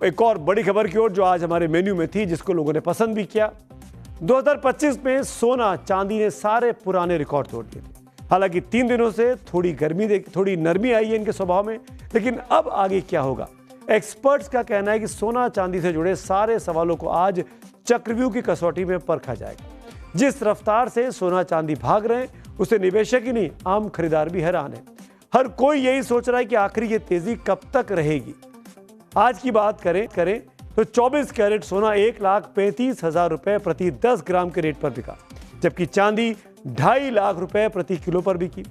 एक और बड़ी खबर की ओर जो आज हमारे मेन्यू में थी, जिसको लोगों ने पसंद भी किया। 2025 में सोना चांदी ने सारे पुराने रिकॉर्ड तोड़ दिए थे। हालांकि 3 दिनों से थोड़ी नरमी आई है इनके स्वभाव में, लेकिन अब आगे क्या होगा? एक्सपर्ट्स का कहना है कि सोना चांदी से जुड़े सारे सवालों को आज चक्रव्यूह की कसौटी में परखा जाएगा। जिस रफ्तार से सोना चांदी भाग रहे हैं, उसे निवेशक ही नहीं, आम खरीदार भी हैरान है। हर कोई यही सोच रहा है कि आखिर ये तेजी कब तक रहेगी। आज की बात करें तो 24 कैरेट सोना 1,35,000 रुपए प्रति 10 ग्राम के रेट पर बिका, जबकि चांदी 2.5 लाख रुपए प्रति किलो पर बिकी।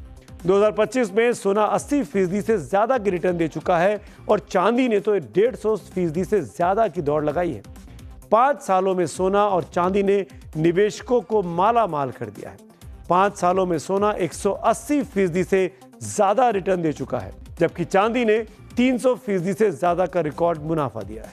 2025 में सोना 80% से ज्यादा की रिटर्न दे चुका है और चांदी ने तो 150% से ज्यादा की दौड़ लगाई है। 5 सालों में सोना और चांदी ने निवेशकों को माला माल कर दिया है। 5 सालों में सोना 180% से ज्यादा रिटर्न दे चुका है, जबकि चांदी ने 300% से ज्यादा का रिकॉर्ड मुनाफा दिया है।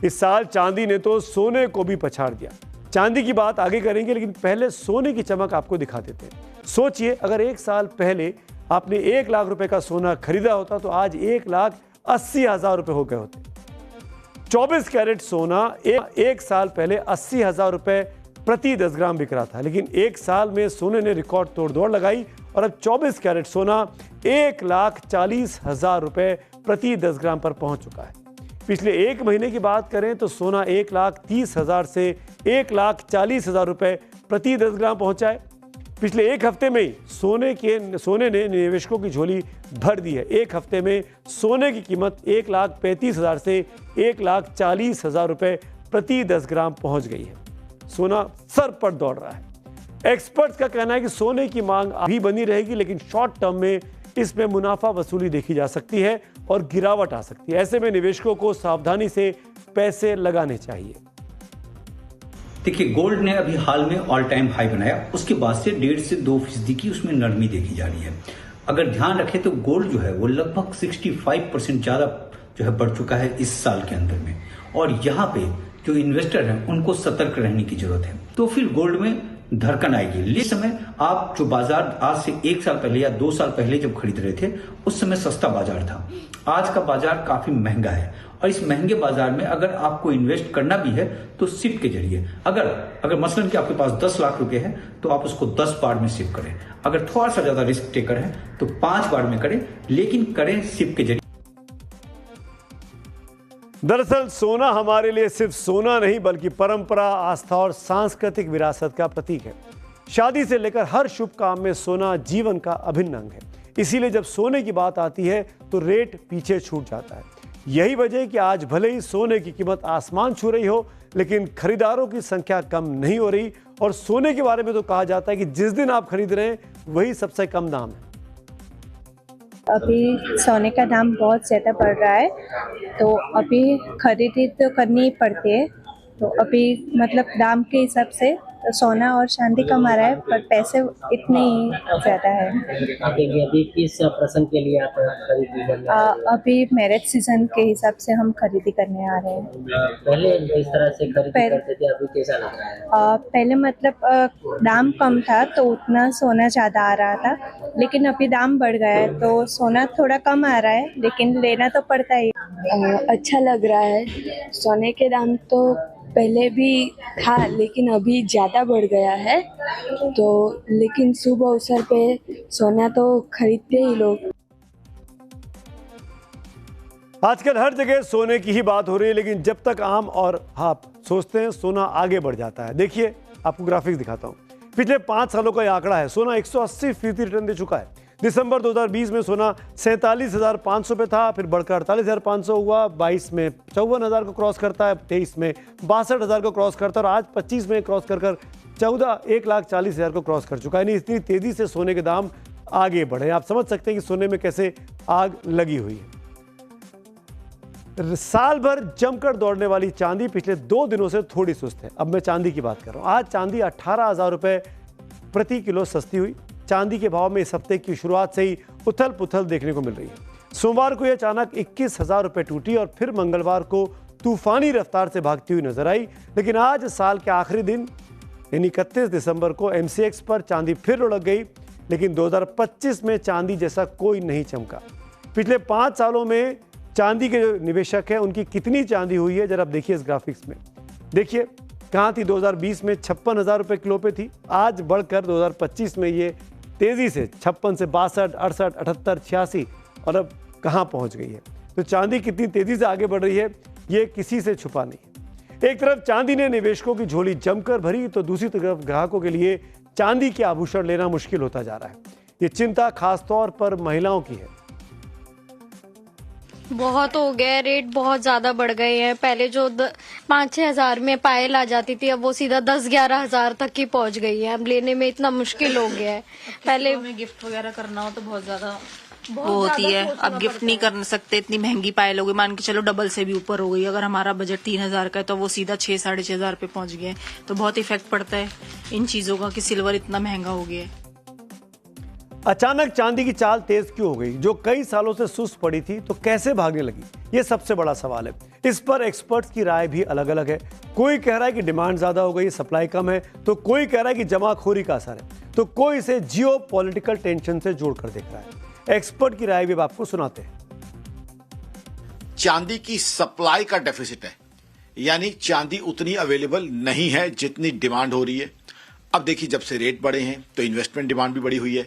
इस साल चांदी ने तो सोने को भी पछाड़ दिया। चांदी की बात आगे करेंगे, लेकिन पहले सोने की चमक आपको दिखा देते हैं। सोचिए, अगर 1 साल पहले आपने 1 लाख रुपए का सोना खरीदा होता तो आज 1,80,000 रुपए हो गए होते। 24 कैरेट सोना एक साल पहले 80,000 रुपए प्रति 10 ग्राम बिक रहा था, लेकिन 1 साल में सोने ने रिकॉर्ड तोड़ दौड़ लगाई और अब 24 कैरेट सोना 1,40,000 रुपए प्रति 10 ग्राम पर पहुंच चुका है। पिछले 1 महीने की बात करें तो सोना 1,30,000 से 1,40,000 रुपए प्रति 10 ग्राम पहुंचा है। पिछले 1 हफ्ते में ही सोने ने निवेशकों की झोली भर दी है। 1 हफ्ते में सोने की कीमत 1,35,000 से 1,40,000 रुपए प्रति 10 ग्राम पहुंच गई है। सोना सर पर दौड़ रहा है। एक्सपर्ट्स का कहना है कि सोने की मांग अभी बनी रहेगी, लेकिन शॉर्ट टर्म में इसमें मुनाफा वसूली देखी जा सकती है और गिरावट आ सकती है। ऐसे में निवेशकों को सावधानी से पैसे लगाने चाहिए। देखिए, गोल्ड ने अभी हाल में ऑल टाइम हाई बनाया, उसके बाद से 1.5 से 2% की उसमें नरमी देखी जा रही है। अगर ध्यान रखें तो गोल्ड जो है वो लगभग 65% ज्यादा जो है बढ़ चुका है इस साल के अंदर में, और यहाँ पे जो इन्वेस्टर हैं उनको सतर्क रहने की जरूरत है। तो फिर गोल्ड में धड़कन आएगी। इस समय आप जो बाजार आज से 1 साल पहले या 2 साल पहले जब खरीद रहे थे, उस समय सस्ता बाजार था। आज का बाजार काफी महंगा है, और इस महंगे बाजार में अगर आपको इन्वेस्ट करना भी है तो सिप के जरिए। अगर मसलन कि आपके पास 10 लाख रुपए है तो आप उसको 10 बार में सिप करें। अगर थोड़ा सा ज्यादा रिस्क टेकर है तो 5 बार में करें, लेकिन करें सिप के जरिए। दरअसल सोना हमारे लिए सिर्फ सोना नहीं, बल्कि परंपरा, आस्था और सांस्कृतिक विरासत का प्रतीक है। शादी से लेकर हर शुभ काम में सोना जीवन का अभिन्न अंग है। इसीलिए जब सोने की बात आती है तो रेट पीछे छूट जाता है। यही वजह है कि आज भले ही सोने की कीमत आसमान छू रही हो, लेकिन खरीदारों की संख्या कम नहीं हो रही। और सोने के बारे में तो कहा जाता है कि जिस दिन आप खरीद रहे हैं वही सबसे कम दाम है। अभी सोने का दाम बहुत ज़्यादा बढ़ रहा है, तो अभी खरीदी तो करनी ही पड़ती है। तो अभी मतलब दाम के हिसाब से सोना और चांदी कम आ रहा है, पर पैसे इतने ही ज़्यादा है। अभी किस प्रसंग के लिए आप खरीदी करने? अभी मैरिज सीजन के हिसाब से हम खरीदी करने आ रहे हैं। पहले इस तरह से खरीदी करते थे, अभी कैसा लग रहा है? पहले मतलब दाम कम था तो उतना सोना ज़्यादा आ रहा था, लेकिन अभी दाम बढ़ गया है तो सोना थोड़ा कम आ रहा है, लेकिन लेना तो पड़ता ही। अच्छा लग रहा है। सोने के दाम तो पहले भी था, लेकिन अभी ज़्यादा बढ़ गया है, तो लेकिन शुभ अवसर पे सोना तो खरीदते ही लोग। आजकल हर जगह सोने की ही बात हो रही है, लेकिन जब तक आम और आप सोचते हैं सोना आगे बढ़ जाता है। देखिए, आपको ग्राफिक्स दिखाता हूँ। पिछले 5 सालों का ये आंकड़ा है। सोना 180% रिटर्न दे चुका है। दिसंबर 2020 में सोना 47,500 पे था, फिर बढ़कर 48,500 हुआ। 22 में 54,000 को क्रॉस करता है, 23 में 62,000 को क्रॉस करता है, और आज 25 में क्रॉस कर 1,40,000 को क्रॉस कर चुका है। यानी इतनी तेजी से सोने के दाम आगे बढ़े। आप समझ सकते हैं कि सोने में कैसे आग लगी हुई है। साल भर जमकर दौड़ने वाली चांदी पिछले 2 दिनों से थोड़ी सुस्त है। अब मैं चांदी की बात कर रहा हूं। आज चांदी 18,000 रुपए प्रति किलो सस्ती हुई। चांदी के भाव में इस हफ्ते की शुरुआत से ही उथल पुथल देखने को मिल रही है। सोमवार को यह अचानक 21,000 रुपए टूटी और फिर मंगलवार को तूफानी रफ्तार से भागती हुई नजर आई। लेकिन आज साल के आखिरी दिन यानी 31 दिसंबर को MCX पर चांदी फिर लुढ़क गई, लेकिन 2025 में चांदी जैसा कोई नहीं चमका। पिछले 5 सालों में चांदी के जो निवेशक हैं उनकी कितनी चांदी हुई है जरा आप देखिए इस ग्राफिक्स में। देखिए कहाँ थी 2020 में 56,000 रुपये किलो पे थी, आज बढ़कर 2025 में ये तेजी से 56 से 62, 68, 78, 86 और अब कहाँ पहुँच गई है। तो चांदी कितनी तेजी से आगे बढ़ रही है ये किसी से छुपा नहीं है। एक तरफ चांदी ने निवेशकों की झोली जमकर भरी तो दूसरी तरफ ग्राहकों के लिए चांदी के आभूषण लेना मुश्किल होता जा रहा है। ये चिंता खासतौर पर महिलाओं की है। बहुत हो गया, रेट बहुत ज्यादा बढ़ गए हैं। पहले जो 5-6 हजार में पायल आ जाती थी, अब वो सीधा 10-11 हजार तक की पहुंच गई है। अब लेने में इतना मुश्किल हो गया है। पहले हमें गिफ्ट वगैरह करना हो तो बहुत ज्यादा वो होती है। अब गिफ्ट नहीं कर सकते, इतनी महंगी पायल हो गई, मान के चलो डबल से भी ऊपर हो गई। अगर हमारा बजट 3,000 का है तो वो सीधा 6-6.5 पे पहुंच गया है। तो बहुत इफेक्ट पड़ता है इन चीजों का कि सिल्वर इतना महंगा हो गया है। अचानक चांदी की चाल तेज क्यों हो गई? जो कई सालों से सुस्त पड़ी थी तो कैसे भागने लगी, ये सबसे बड़ा सवाल है। इस पर एक्सपर्ट्स की राय भी अलग अलग है। कोई कह रहा है कि डिमांड ज्यादा हो गई, सप्लाई कम है, तो कोई कह रहा है कि जमाखोरी का असर है, तो कोई इसे जियो पॉलिटिकल टेंशन से जोड़कर देख रहा है। एक्सपर्ट की राय भी अब आपको सुनाते हैं। चांदी की सप्लाई का डेफिसिट है, यानी चांदी उतनी अवेलेबल नहीं है जितनी डिमांड हो रही है। अब देखिए जब से रेट बढ़े हैं तो इन्वेस्टमेंट डिमांड भी बढ़ी हुई है,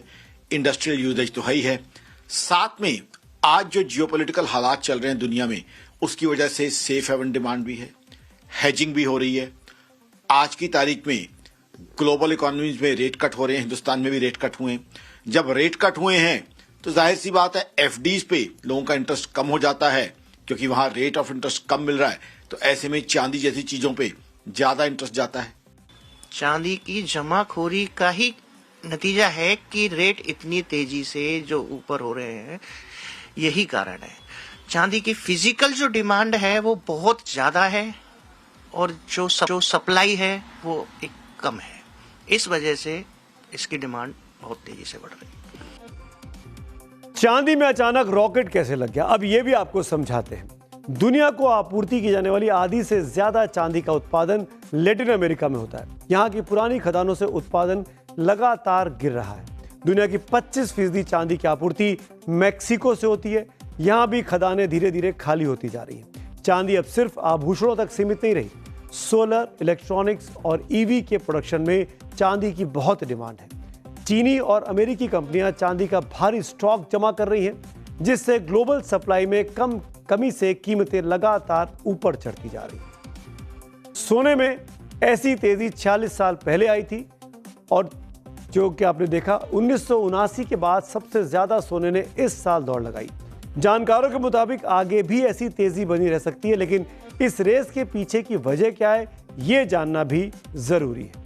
इंडस्ट्रियल यूजेज तो है ही है, साथ में आज जो जियोपॉलिटिकल हालात चल रहे हैं दुनिया में उसकी वजह से सेफ हेवन डिमांड भी है, हेजिंग भी हो रही है। आज की तारीख में ग्लोबल इकोनॉमीज में रेट कट हो रहे हैं, हिंदुस्तान में भी रेट कट हुए हैं। जब रेट कट हुए हैं तो जाहिर सी बात है एफडीज पे लोगों का इंटरेस्ट कम हो जाता है, क्योंकि वहां रेट ऑफ इंटरेस्ट कम मिल रहा है। तो ऐसे में चांदी जैसी चीजों पे ज्यादा इंटरेस्ट जाता है। चांदी की जमाखोरी का ही नतीजा है कि रेट इतनी तेजी से जो ऊपर हो रहे हैं, यही कारण है। चांदी की फिजिकल जो डिमांड है वो बहुत ज्यादा है और जो सप्लाई है वो एक कम है। इस वजह से इसकी डिमांड बहुत तेजी से बढ़ रही है। चांदी में अचानक रॉकेट कैसे लग गया, अब यह भी आपको समझाते हैं। दुनिया को आपूर्ति की जाने वाली आधी से ज्यादा चांदी का उत्पादन लैटिन अमेरिका में होता है। यहाँ की पुरानी खदानों से उत्पादन लगातार गिर रहा है। दुनिया की 25% चांदी की आपूर्ति मैक्सिको से होती है। यहाँ भी खदानें धीरे धीरे खाली होती जा रही हैं। चांदी अब सिर्फ आभूषणों तक सीमित नहीं रही, सोलर, इलेक्ट्रॉनिक्स और ईवी के प्रोडक्शन में चांदी की बहुत डिमांड है। चीनी और अमेरिकी कंपनियां चांदी का भारी स्टॉक जमा कर रही हैं, जिससे ग्लोबल सप्लाई में कमी से कीमतें लगातार ऊपर चढ़ती जा रही हैं। सोने में ऐसी तेजी 46 साल पहले आई थी और जो कि आपने देखा 1979 के बाद सबसे ज्यादा सोने ने इस साल दौड़ लगाई। जानकारों के मुताबिक आगे भी ऐसी तेजी बनी रह सकती है, लेकिन इस रेस के पीछे की वजह क्या है ये जानना भी जरूरी है।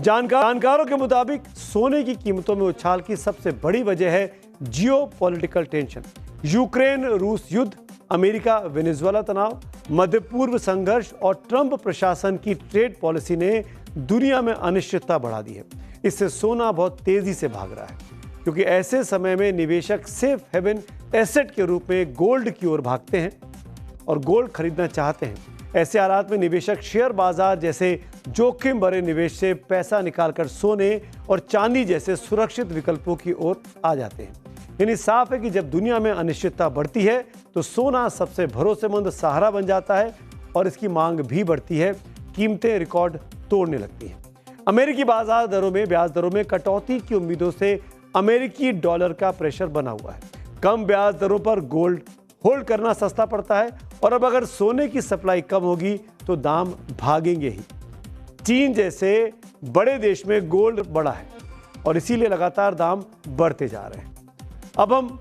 जानकारों के मुताबिक सोने की कीमतों में उछाल की सबसे बड़ी वजह है जियोपॉलिटिकल टेंशन। यूक्रेन रूस युद्ध, अमेरिका वेनेजुएला तनाव, मध्य पूर्व संघर्ष और ट्रंप प्रशासन की ट्रेड पॉलिसी ने दुनिया में अनिश्चितता बढ़ा दी है। इससे सोना बहुत तेजी से भाग रहा है, क्योंकि ऐसे समय में निवेशक सेफ हेवन एसेट के रूप में गोल्ड की ओर भागते हैं और गोल्ड खरीदना चाहते हैं। ऐसे हालात में निवेशक शेयर बाजार जैसे जोखिम भरे निवेश से पैसा निकालकर सोने और चांदी जैसे सुरक्षित विकल्पों की ओर आ जाते हैं। यानी साफ है कि जब दुनिया में अनिश्चितता बढ़ती है तो सोना सबसे भरोसेमंद सहारा बन जाता है और इसकी मांग भी बढ़ती है, कीमतें रिकॉर्ड तोड़ने लगती हैं। अमेरिकी बाजार दरों में ब्याज दरों में कटौती की उम्मीदों से अमेरिकी डॉलर का प्रेशर बना हुआ है। कम ब्याज दरों पर गोल्ड होल्ड करना सस्ता पड़ता है और अब अगर सोने की सप्लाई कम होगी तो दाम भागेंगे ही। चीन जैसे बड़े देश में गोल्ड बढ़ा है और इसीलिए लगातार दाम बढ़ते जा रहे हैं। अब हम